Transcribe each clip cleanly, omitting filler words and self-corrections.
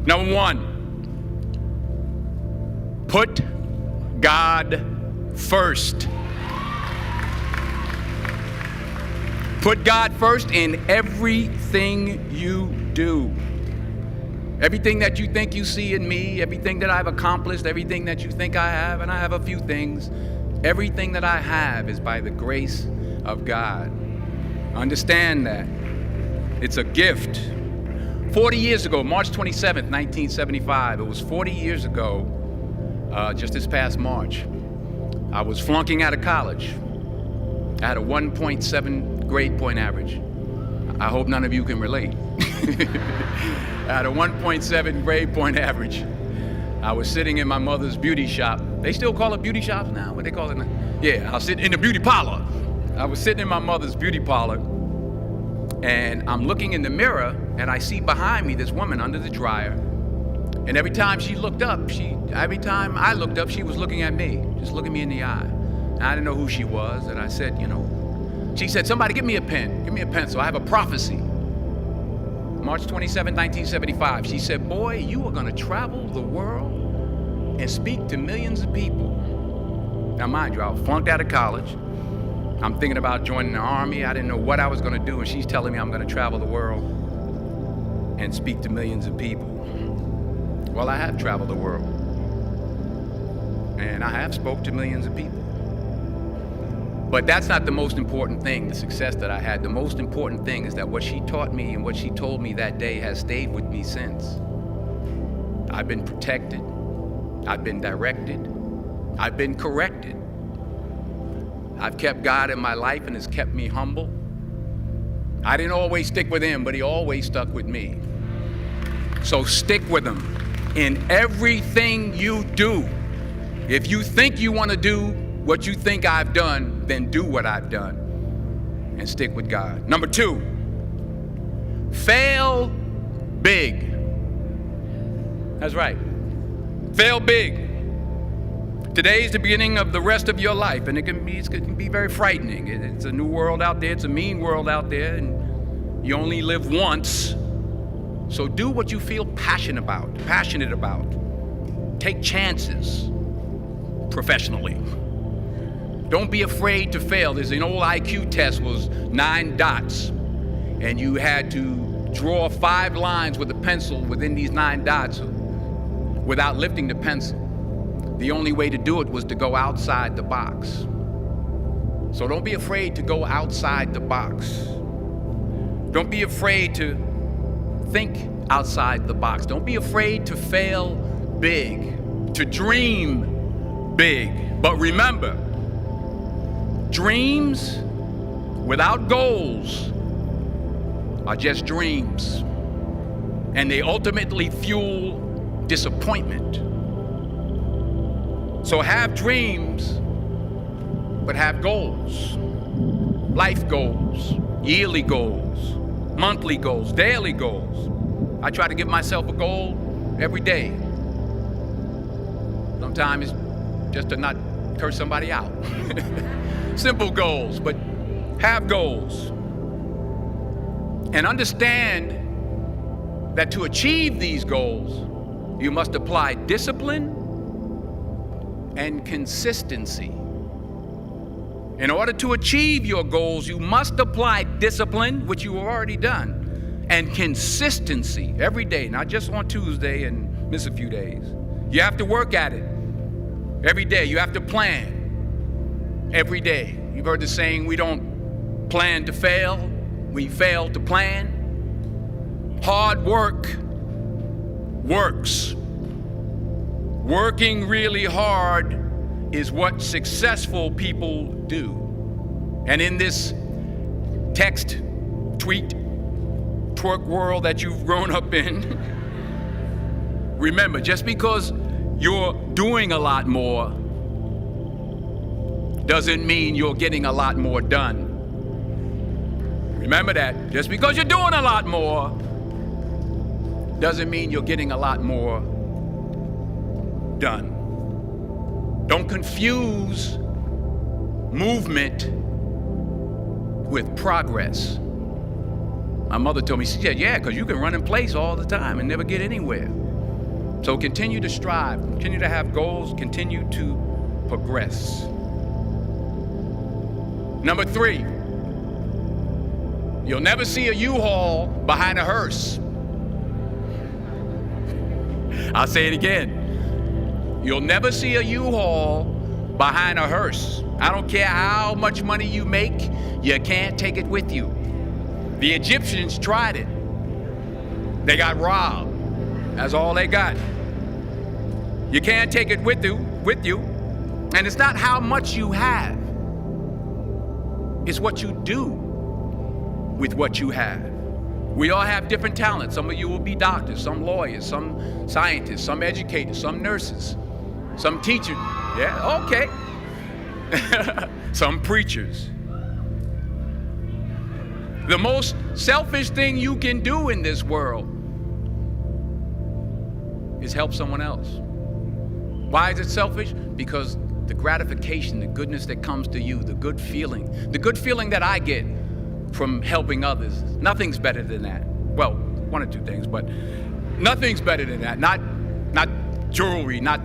Number one, put God first. Put God first in everything you do. Everything that you think you see in me, everything that I've accomplished, everything that you think I have, and I have a few things, everything that I have is by the grace of God. Understand that. It's a gift. 40 years ago, March 27th, 1975, it was 40 years ago, just this past March, I was flunking out of college. I had a 1.7 grade point average. I hope none of you can relate. I had a 1.7 grade point average. I was sitting in my mother's beauty shop. They still call it beauty shops now? What they call it now? Yeah, I was sitting in the beauty parlor. I was sitting in my mother's beauty parlor, and I'm looking in the mirror, and I see behind me this woman under the dryer. And every time she looked up, every time I looked up, she was looking at me, just looking me in the eye. And I didn't know who she was, and I said, she said, somebody give me a pen, give me a pencil, I have a prophecy. March 27, 1975, she said, boy, you are gonna travel the world and speak to millions of people. Now mind you, I flunked out of college. I'm thinking about joining the army. I didn't know what I was gonna do, and she's telling me I'm gonna travel the world and speak to millions of people. Well, I have traveled the world, and I have spoke to millions of people. But that's not the most important thing, the success that I had. The most important thing is that what she taught me and what she told me that day has stayed with me since. I've been protected, I've been directed, I've been corrected. I've kept God in my life, and it's kept me humble. I didn't always stick with him, but he always stuck with me. So stick with him in everything you do. If you think you want to do what you think I've done, then do what I've done and stick with God. Number two, fail big. That's right. Fail big. Today is the beginning of the rest of your life, and it can be very frightening. It's a new world out there. It's a mean world out there, and you only live once. So do what you feel passionate about. Take chances professionally. Don't be afraid to fail. There's an old IQ test, was 9 dots, and you had to draw 5 lines with a pencil within these 9 dots without lifting the pencil. The only way to do it was to go outside the box. So don't be afraid to go outside the box. Don't be afraid to think outside the box. Don't be afraid to fail big, to dream big. But remember, dreams without goals are just dreams, and they ultimately fuel disappointment. So have dreams, but have goals. Life goals, yearly goals, monthly goals, daily goals. I try to give myself a goal every day. Sometimes it's just to not curse somebody out. Simple goals, but have goals. And understand that to achieve these goals, you must apply discipline and consistency. In order to achieve your goals, you must apply discipline, which you have already done, and consistency every day, not just on Tuesday and miss a few days. You have to work at it every day. You have to plan every day. You've heard the saying, we don't plan to fail, we fail to plan. Hard work works. Working really hard is what successful people do. And in this text, tweet, twerk world that you've grown up in, remember, just because you're doing a lot more doesn't mean you're getting a lot more done. Remember that. Just because you're doing a lot more doesn't mean you're getting a lot more done. Don't confuse movement with progress. My mother told me, she said, yeah, because you can run in place all the time and never get anywhere. So continue to strive, continue to have goals, continue to progress. Number 3, you'll never see a U-Haul behind a hearse. I'll say it again. You'll never see a U-Haul behind a hearse. I don't care how much money you make, you can't take it with you. The Egyptians tried it. They got robbed. That's all they got. You can't take it with you. And it's not how much you have. It's what you do with what you have. We all have different talents. Some of you will be doctors, some lawyers, some scientists, some educators, some nurses, some teachers. Yeah, okay. Some preachers. The most selfish thing you can do in this world is help someone else. Why is it selfish? Because the gratification, the goodness that comes to you, the good feeling that I get from helping others, nothing's better than that. Well, one or two things, but nothing's better than that. Not jewelry, not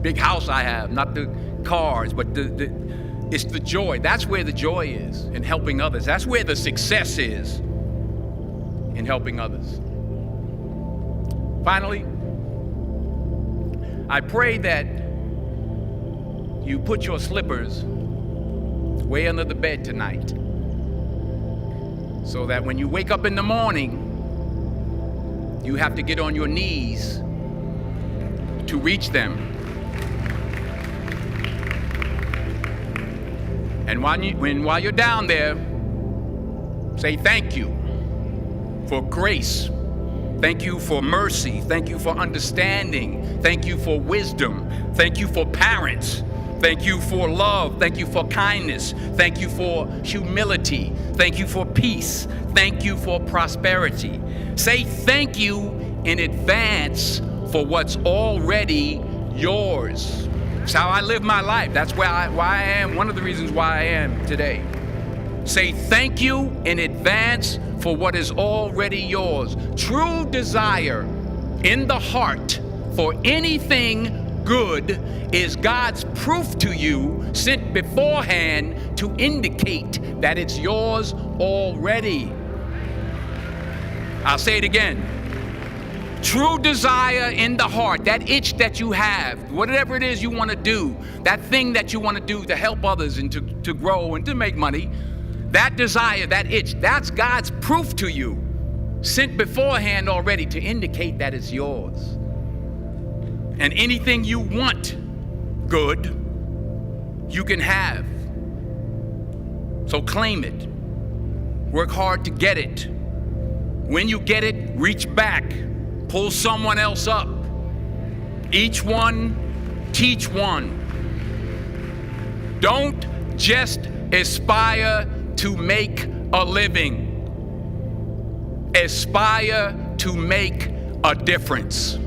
big house I have, not the cars, but it's the joy. That's where the joy is, in helping others. That's where the success is, in helping others. Finally, I pray that you put your slippers way under the bed tonight, so that when you wake up in the morning, you have to get on your knees to reach them. And while you're down there, say thank you for grace. Thank you for mercy. Thank you for understanding. Thank you for wisdom. Thank you for parents. Thank you for love. Thank you for kindness. Thank you for humility. Thank you for peace. Thank you for prosperity. Say thank you in advance for what's already yours. That's how I live my life. That's why I am, one of the reasons why I am today. Say thank you in advance for what is already yours. True desire in the heart for anything good is God's proof to you, sent beforehand to indicate that it's yours already. I'll say it again. True desire in the heart, that itch that you have, whatever it is you want to do, that thing that you want to do to help others and to grow and to make money, that desire, that itch, that's God's proof to you, sent beforehand already to indicate that it's yours. And anything you want good, you can have. So claim it. Work hard to get it. When you get it, reach back. Pull someone else up. Each one, teach one. Don't just aspire to make a living. Aspire to make a difference.